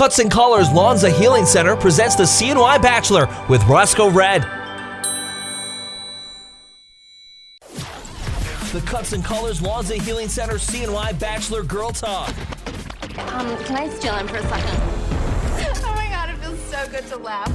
Cuts and Colors Lonza Healing Center presents the CNY Bachelor with Roscoe Red. The Cuts and Colors Lonza Healing Center CNY Bachelor Girl Talk. Can I steal him for a second? Oh my God, it feels so good to laugh.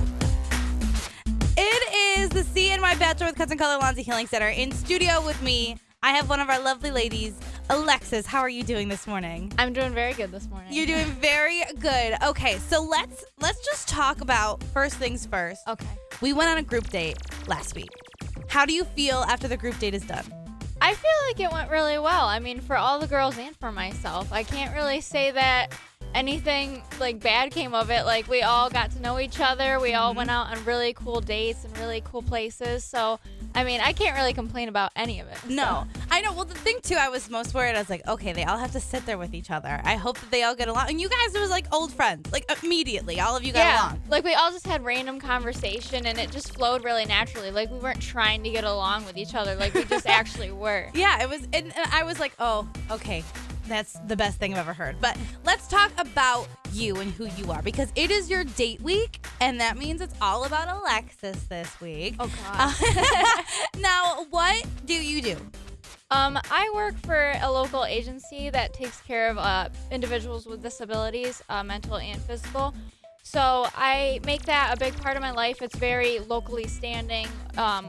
It is the CNY Bachelor with Cuts and Color Lonza Healing Center. In studio with me, I have one of our lovely ladies, Alexis. How are you doing this morning? I'm doing very good this morning. You're doing very good. Okay, so let's just talk about first things first. Okay. We went on a group date last week. How do you feel after the group date is done? I feel like it went really well. I mean, for all the girls and for myself. I can't really say that anything like bad came of it. Like, we all got to know each other. We all went out on really cool dates and really cool places. So, I mean, I can't really complain about any of it. No. I know. Well, the thing, too, I was most worried. I was like, okay, they all have to sit there with each other. I hope that they all get along. And you guys, it was like old friends. Like, immediately, all of you got along. Like, we all just had random conversation, and it just flowed really naturally. Like, we weren't trying to get along with each other. Like, we just actually were. Yeah, it was. And I was like, oh, okay. That's the best thing I've ever heard. But let's talk about you and who you are, because it is your date week, and that means it's all about Alexis this week. Oh, God. Now, what do you do? I work for a local agency that takes care of individuals with disabilities, mental and physical. So I make that a big part of my life. It's very locally standing,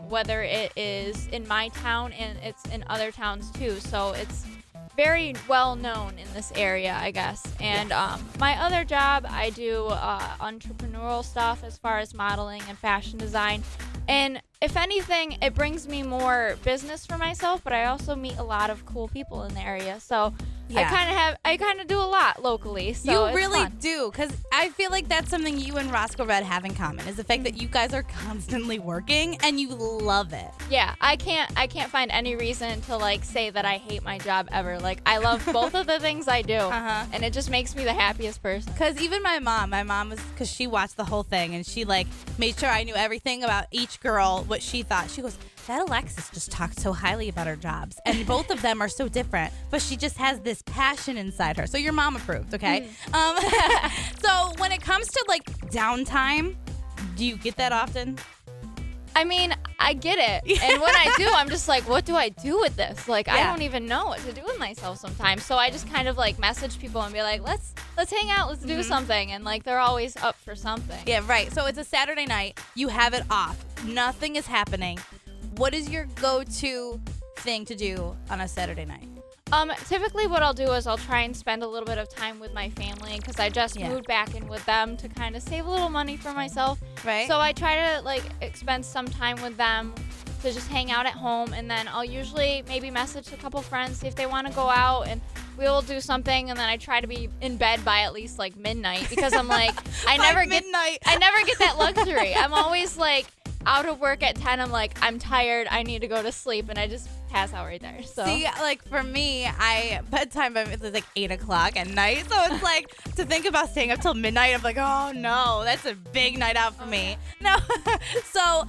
whether it is in my town and it's in other towns too. So it's very well known in this area, I guess. And my other job, I do entrepreneurial stuff as far as modeling and fashion design. And if anything, it brings me more business for myself, but I also meet a lot of cool people in the area. So I kind of do a lot locally. So you really fun. do, because I feel like that's something you and Roscoe Red have in common, is the fact that you guys are constantly working and you love it. Yeah, I can't find any reason to like say that I hate my job ever. Like, I love both of the things I do, and it just makes me the happiest person. Because even my mom was, because she watched the whole thing and she like made sure I knew everything about each girl, what she thought. She goes, that Alexis just talked so highly about her jobs, and both of them are so different, but she just has this passion inside her. So your mom approved, okay? So when it comes to like downtime, do you get that often? I mean, I get it. And when I do, I'm just like, what do I do with this? Like, I don't even know what to do with myself sometimes. So I just kind of like message people and be like, let's hang out, let's do something. And like, they're always up for something. Yeah, right. So it's a Saturday night. You have it off. Nothing is happening. What is your go-to thing to do on a Saturday night? Typically what I'll do is I'll try and spend a little bit of time with my family, because I just moved back in with them to kind of save a little money for myself. Right. So I try to like spend some time with them to just hang out at home, and then I'll usually maybe message a couple friends, see if they want to go out, and we'll do something, and then I try to be in bed by at least like midnight, because I'm like, I never get that luxury. I'm always like out of work at 10. I'm like, I'm tired, I need to go to sleep, and I just pass out right there. So see, like for me, bedtime is like 8 o'clock at night, so it's like to think about staying up till midnight, I'm like, oh no, that's a big night out for me. No. So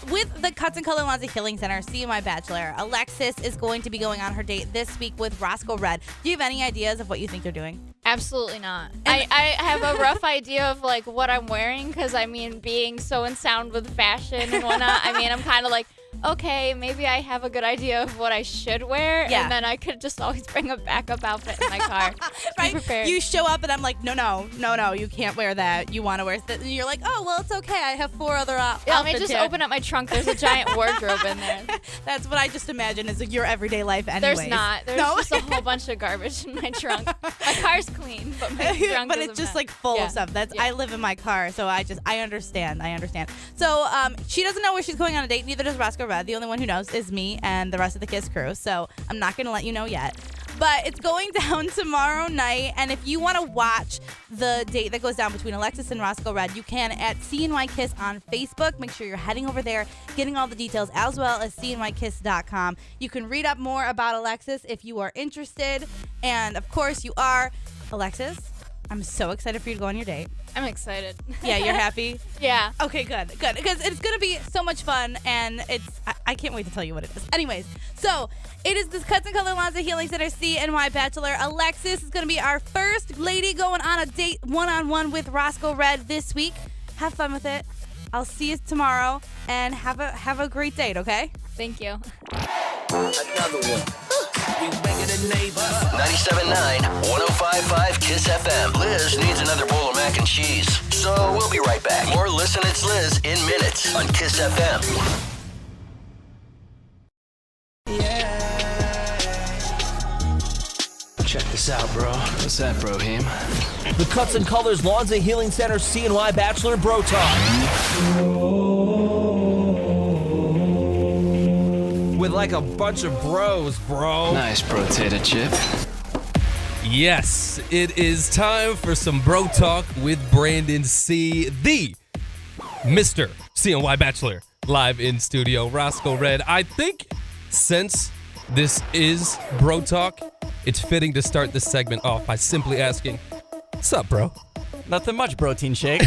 with the Cuts and Color Lonza Healing Center, CNY Bachelor, Alexis is going to be going on her date this week with Roscoe Red. Do you have any ideas of what you think they're doing? Absolutely not. I have a rough idea of like what I'm wearing, because I mean, being so in sound with fashion and whatnot, I mean, I'm kind of like, okay, maybe I have a good idea of what I should wear, and then I could just always bring a backup outfit in my car. Right? Be prepared. You show up and I'm like, no, you can't wear that. You want to wear that. And you're like, oh, well, it's okay. I have 4 other outfits. Let me just open up my trunk. There's a giant wardrobe in there. That's what I just imagine is your everyday life anyways. There's not. There's just a whole bunch of garbage in my trunk. My car's clean, but my trunk but it's just like full of stuff. I live in my car, so I understand. So she doesn't know where she's going on a date. Neither does Roscoe Red. The only one who knows is me and the rest of the KISS crew. So I'm not going to let you know yet. But it's going down tomorrow night, and if you want to watch the date that goes down between Alexis and Roscoe Red, you can at CNY KISS on Facebook. Make sure you're heading over there, getting all the details, as well as CNYKISS.com. You can read up more about Alexis if you are interested, and of course you are. Alexis, I'm so excited for you to go on your date. I'm excited. Yeah, you're happy? Yeah. Okay, good. Because it's going to be so much fun, and I can't wait to tell you what it is. Anyways, so it is the Cuts and Color Lanza Healing Center CNY Bachelor. Alexis is going to be our first lady going on a date one-on-one with Roscoe Red this week. Have fun with it. I'll see you tomorrow, and have a great date, okay? Thank you. Another one. We bigger than neighbors. 97.9, 105.5 KISS FM. Liz needs another bowl of mac and cheese. So we'll be right back. More Listen It's Liz in minutes on KISS FM. Check this out, bro. What's that, Brohim? The Cuts and Colors Lanza Healing Center CNY Bachelor Bro Talk. With like a bunch of bros, bro. Nice potato chip. Yes, it is time for some bro talk with Brandon C., the Mr. CNY Bachelor, live in studio. Roscoe Red. I think since this is bro talk, it's fitting to start this segment off by simply asking, what's up, bro? Nothing much, protein shake.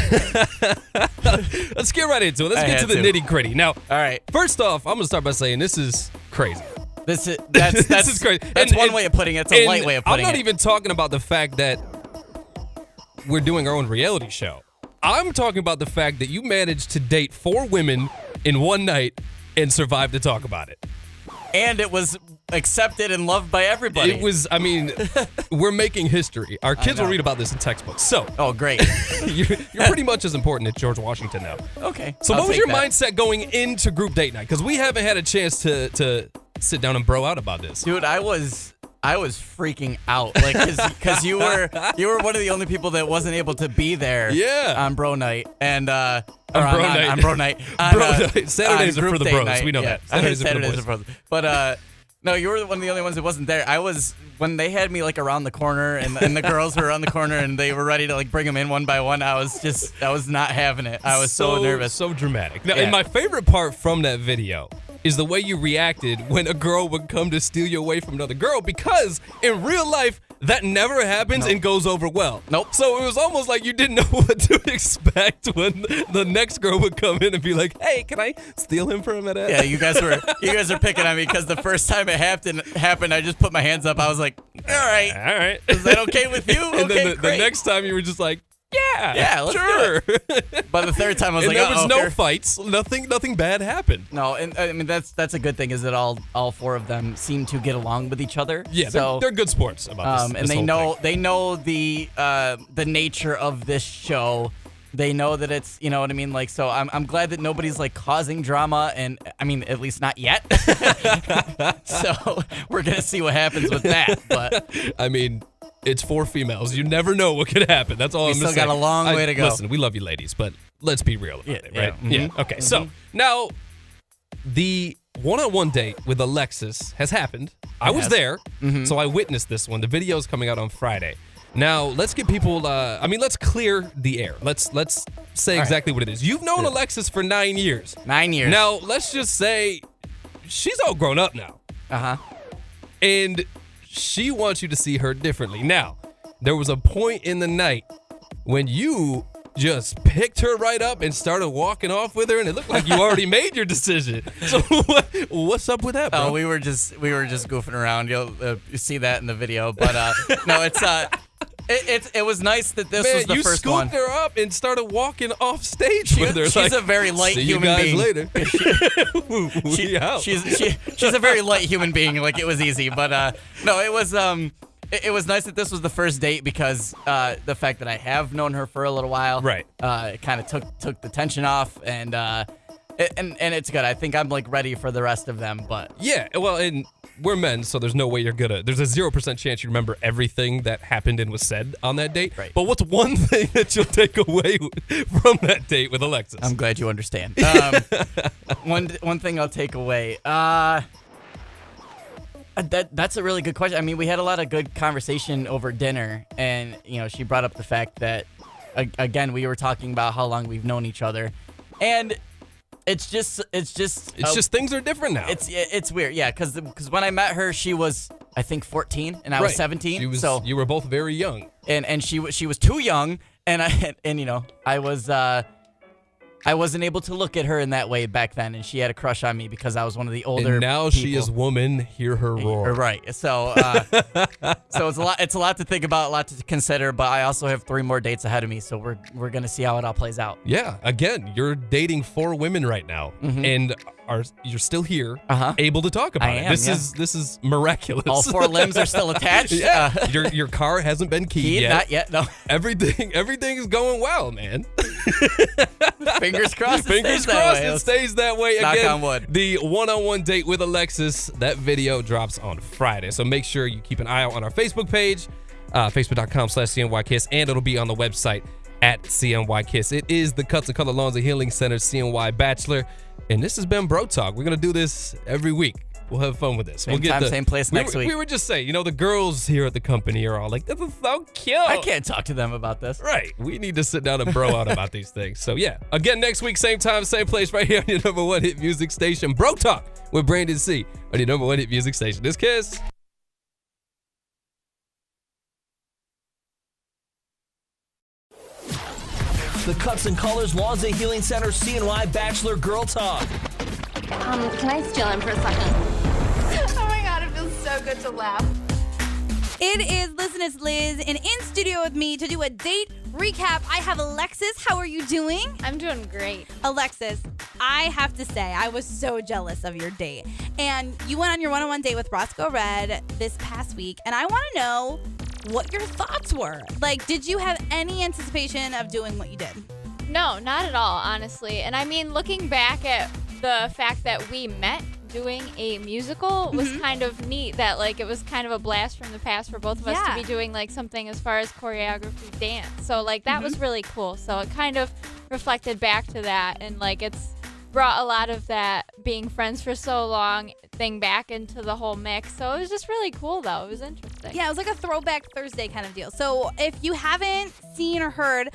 Let's get right into it. Let's get to the nitty gritty. Now, All right. first off, I'm going to start by saying this is crazy. That's This is crazy. That's one way of putting it. It's a light way of putting it. I'm not even talking about the fact that we're doing our own reality show. I'm talking about the fact that you managed to date 4 women in one night and survive to talk about it. And it was accepted and loved by everybody. It was, I mean, we're making history. Our kids will read about this in textbooks. So, Oh, great. you're pretty much as important as George Washington now. Okay. So, I'll what was take your that. mindset going into group date night? Because we haven't had a chance to sit down and bro out about this. Dude, I was freaking out, like, because you were one of the only people that wasn't able to be there. Yeah. On bro night and On bro night. on bro night. Bro night. Saturdays on are for group the date bros. night. We know Yeah. that. Saturdays are for the boys. But no, you were one of the only ones that wasn't there. I was when they had me like around the corner and the girls were around the corner and they were ready to like bring them in one by one. I was not having it. I was so nervous. So dramatic. Now, Yeah. and my favorite part from that video is the way you reacted when a girl would come to steal you away from another girl, because in real life, that never happens and goes over well. Nope. So it was almost like you didn't know what to expect when the next girl would come in and be like, hey, can I steal him for a minute? Yeah, you guys are picking on me because the first time it happened, I just put my hands up. I was like, all right. All right. Is that okay with you? And Okay, then the great. next time you were just like, Yeah, let's sure. do it. But the third time I was And like, there was no okay. fights. Nothing bad happened. No, and I mean that's a good thing is that all 4 of them seem to get along with each other. Yeah, so they're good sports about this. and this they whole know thing. they know the nature of this show. They know that it's, you know what I mean, like, so I'm glad that nobody's like causing drama, and I mean at least not yet. So we're gonna see what happens with that. But I mean, it's 4 females. You never know what could happen. That's all I'm still gonna say. got a long way to go. Listen, we love you ladies, but let's be real about it, right? yeah. Yeah. Okay. So now the one-on-one date with Alexis has happened. I was there, so I witnessed this one. The video is coming out on Friday. Now let's get people. Let's clear the air. Let's say exactly what it is. You've known Alexis for 9 years. 9 years. Now let's just say she's all grown up now. And she wants you to see her differently. Now, there was a point in the night when you just picked her right up and started walking off with her, and it looked like you already made your decision. So what's up with that, bro? Oh, we were just goofing around. You'll see that in the video. But no, it was nice that this was the you first scooped one. her up and started walking off stage with her. She's a very light see human you guys being. later. We out. She's a very light human being. Like, it was easy, but no, it was it was nice that this was the first date because the fact that I have known her for a little while, Right. It kind of took the tension off, and it's good. I think I'm like ready for the rest of them, but Yeah, well, and we're men, so there's no way you're gonna. There's a 0% chance you remember everything that happened and was said on that date. Right. But what's one thing that you'll take away from that date with Alexis? I'm glad you understand. One thing I'll take away. That's a really good question. I mean, we had a lot of good conversation over dinner, and she brought up the fact that again we were talking about how long we've known each other, and It's just things are different now. It's weird, yeah. Because when I met her, she was I think 14 and I was 17. So you were both very young, and she was too young, and I wasn't able to look at her in that way back then, and she had a crush on me because I was one of the older. And now people. she is woman. Hear her roar. Right. So, so it's a lot. It's a lot to think about, a lot to consider. But I also have 3 more dates ahead of me, so we're gonna see how it all plays out. Yeah. Again, you're dating 4 women right now, and you're still here, able to talk about it. This is miraculous. All 4 limbs are still attached. Yeah. Your car hasn't been keyed yet. Not yet. No. Everything is going well, man. Fingers crossed. It stays that way. Knock Again, on wood. The one-on-one date with Alexis, that video drops on Friday. So make sure you keep an eye out on our Facebook page, facebook.com/CNYKiss, and it'll be on the website at CNYKiss. It is the Cuts and Color Lawns and Healing Center CNY Bachelor, and this has been Bro Talk. We're going to do this every week. We'll have fun with this. Same time, same place next week. We were just saying, the girls here at the company are all like, this is so cute. I can't talk to them about this. Right. We need to sit down and bro out about these things. So, yeah. Again, next week, same time, same place, right here on your number 1 hit music station. Bro Talk with Brandon C. on your number 1 hit music station. This Kiss. The Cuts and Colors Lawns and Healing Center CNY Bachelor Girl Talk. Can I steal him for a second? Oh my God, it feels so good to laugh. It is Listen, it's Liz, and in studio with me to do a date recap, I have Alexis. How are you doing? I'm doing great. Alexis, I have to say, I was so jealous of your date. And you went on your one-on-one date with Roscoe Red this past week, and I want to know what your thoughts were. Like, did you have any anticipation of doing what you did? No, not at all, honestly. And I mean, looking back at the fact that we met doing a musical was kind of neat, that like it was kind of a blast from the past for both of us to be doing like something as far as choreography dance. So like that was really cool. So it kind of reflected back to that, and like it's brought a lot of that being friends for so long thing back into the whole mix. So it was just really cool though. It was interesting. Yeah, it was like a throwback Thursday kind of deal. So if you haven't seen or heard,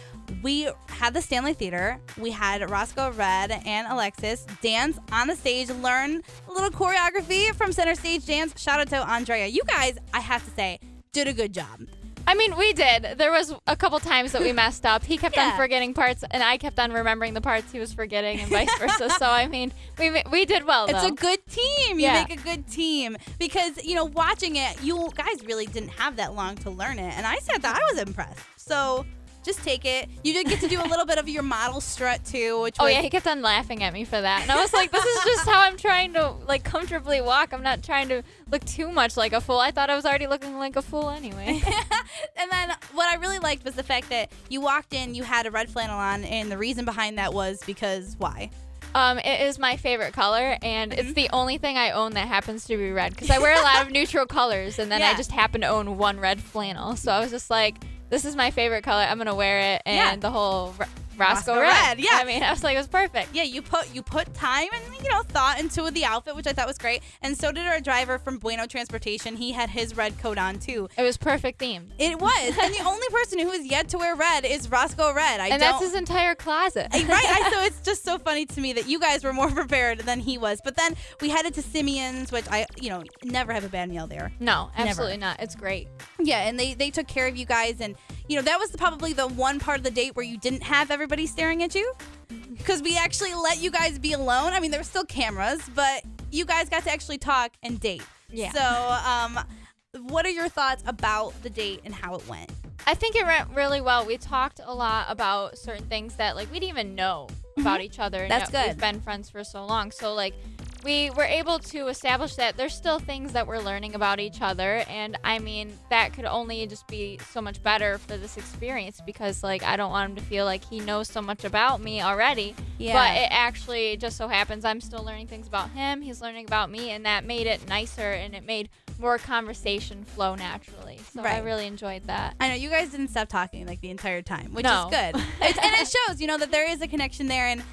we had the Stanley Theater. We had Roscoe Red and Alexis dance on the stage, learn a little choreography from Center Stage Dance. Shout out to Andrea. You guys, I have to say, did a good job. I mean, we did. There was a couple times that we messed up. He kept on forgetting parts, and I kept on remembering the parts he was forgetting, and vice versa. So, I mean, we did well, though. It's a good team. You make a good team. Because, watching it, you guys really didn't have that long to learn it. And I said that I was impressed. So just take it. You did get to do a little bit of your model strut, too. Which was, he kept on laughing at me for that. And I was like, this is just how I'm trying to, like, comfortably walk. I'm not trying to look too much like a fool. I thought I was already looking like a fool anyway. And then what I really liked was the fact that you walked in, you had a red flannel on, and the reason behind that was because why? It is my favorite color, and it's the only thing I own that happens to be red, because I wear a lot of neutral colors, and then I just happen to own one red flannel. So I was just like, this is my favorite color. I'm going to wear it, and the whole Roscoe Red. Yeah. I mean, I was like, it was perfect. Yeah, you put time and, thought into the outfit, which I thought was great. And so did our driver from Bueno Transportation. He had his red coat on, too. It was perfect themed. It was. And the only person who has yet to wear red is Roscoe Red. That's his entire closet. Right. So it's just so funny to me that you guys were more prepared than he was. But then we headed to Simeon's, which I, never have a bad meal there. No, absolutely not. It's great. Yeah, and they took care of you guys. And, that was probably the one part of the date where you didn't have everybody staring at you. Because we actually let you guys be alone. I mean, there were still cameras, but you guys got to actually talk and date. Yeah. So, what are your thoughts about the date and how it went? I think it went really well. We talked a lot about certain things that, like, we didn't even know about each other. And That's good. We've been friends for so long. So, like, we were able to establish that there's still things that we're learning about each other. And, I mean, that could only just be so much better for this experience, because, like, I don't want him to feel like he knows so much about me already. Yeah. But it actually just so happens I'm still learning things about him. He's learning about me, and that made it nicer, and it made more conversation flow naturally. So I really enjoyed that. I know you guys didn't stop talking like the entire time, which No. is good. And it shows, that there is a connection there. And,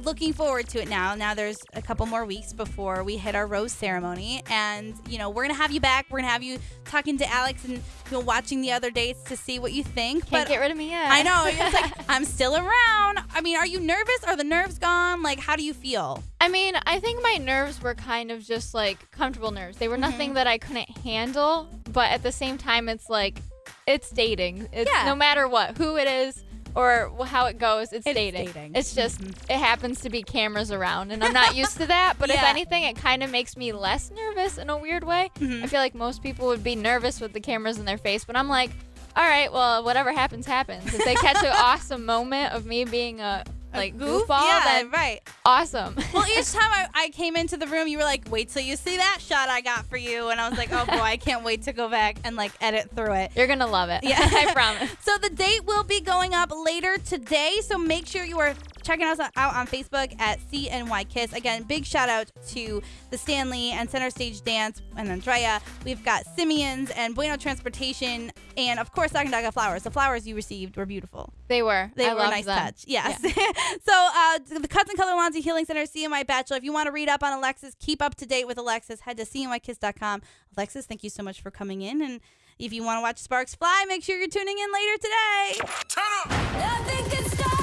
looking forward to it now. Now there's a couple more weeks before we hit our rose ceremony. And, you know, we're going to have you back. We're going to have you talking to Alex and, you know, watching the other dates to see what you think. Can't get rid of me yet. I know. It's like, I'm still around. I mean, are you nervous? Are the nerves gone? Like, how do you feel? I mean, I think my nerves were kind of just like comfortable nerves. They were nothing that I couldn't handle, but at the same time, it's like, it's dating. It's no matter what, who it is or how it goes, it's dating. It's just, it happens to be cameras around, and I'm not used to that, but if anything, it kind of makes me less nervous in a weird way. I feel like most people would be nervous with the cameras in their face, but I'm like, all right, well, whatever happens, happens. If they catch an awesome moment of me being a goofball, then awesome. Well, each time I came into the room, you were like, wait till you see that shot I got for you. And I was like, oh boy, I can't wait to go back and like edit through it. You're going to love it. Yeah. I promise. So the date will be going up later today. So make sure you are checking us out on Facebook at CNY Kiss. Again, big shout out to the Stanley and Center Stage Dance and Andrea. We've got Simeon's and Bueno Transportation and, of course, Sacandaga Flowers. The flowers you received were beautiful. They were. They I were a loved nice them. touch. Yes. Yeah. So the Cuts and Color Laundry Healing Center, CNY Bachelor. If you want to read up on Alexis, keep up to date with Alexis, head to cnykiss.com. Alexis, thank you so much for coming in. And if you want to watch Sparks Fly, make sure you're tuning in later today. Turn up! Nothing can stop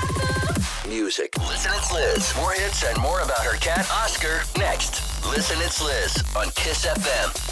music. Listen, it's Liz. More hits and more about her cat, Oscar, next. Listen, it's Liz on Kiss FM.